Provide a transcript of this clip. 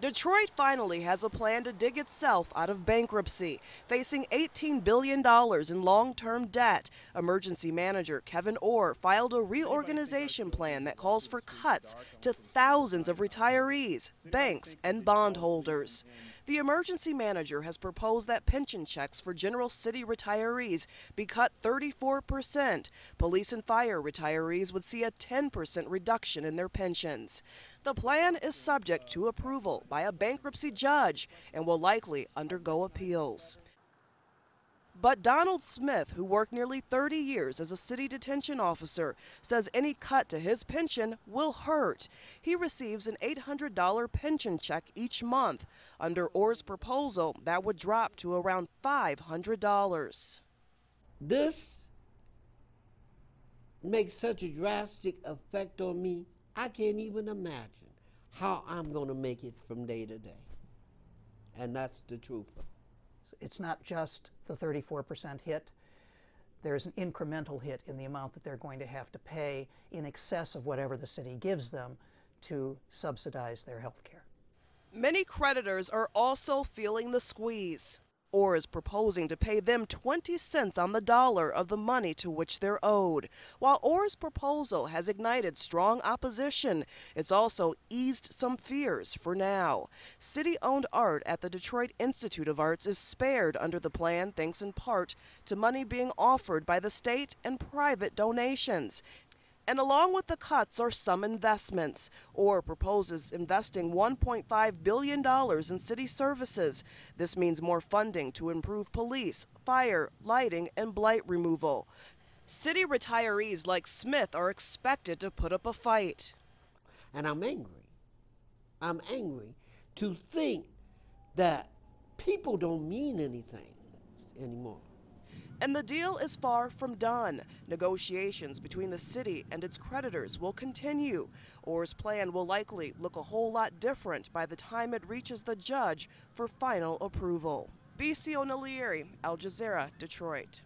Detroit finally has a plan to dig itself out of bankruptcy. Facing $18 billion in long-term debt, emergency manager Kevin Orr filed a reorganization plan that calls for cuts to thousands of retirees, banks, and bondholders. The emergency manager has proposed that pension checks for General City retirees be cut 34%. Police and fire retirees would see a 10% reduction in their pensions. The plan is subject to approval by a bankruptcy judge and will likely undergo appeals. But Donald Smith, who worked nearly 30 years as a city detention officer, says any cut to his pension will hurt. He receives an $800 pension check each month. Under Orr's proposal, that would drop to around $500. This makes such a drastic effect on me, I can't even imagine how I'm going to make it from day to day. And that's the truth. It's not just the 34% hit. There's an incremental hit in the amount that they're going to have to pay in excess of whatever the city gives them to subsidize their health care. Many creditors are also feeling the squeeze. Orr is proposing to pay them 20 cents on the dollar of the money to which they're owed. While Orr's proposal has ignited strong opposition, it's also eased some fears for now. City-owned art at the Detroit Institute of Arts is spared under the plan thanks in part to money being offered by the state and private donations. And along with the cuts are some investments. Orr proposes investing $1.5 billion in city services. This means more funding to improve police, fire, lighting, and blight removal. City retirees like Smith are expected to put up a fight. And I'm angry. I'm angry to think that people don't mean anything anymore. And the deal is far from done. Negotiations between the city and its creditors will continue. Orr's plan will likely look a whole lot different by the time it reaches the judge for final approval. BC O'Neill, Al Jazeera, Detroit.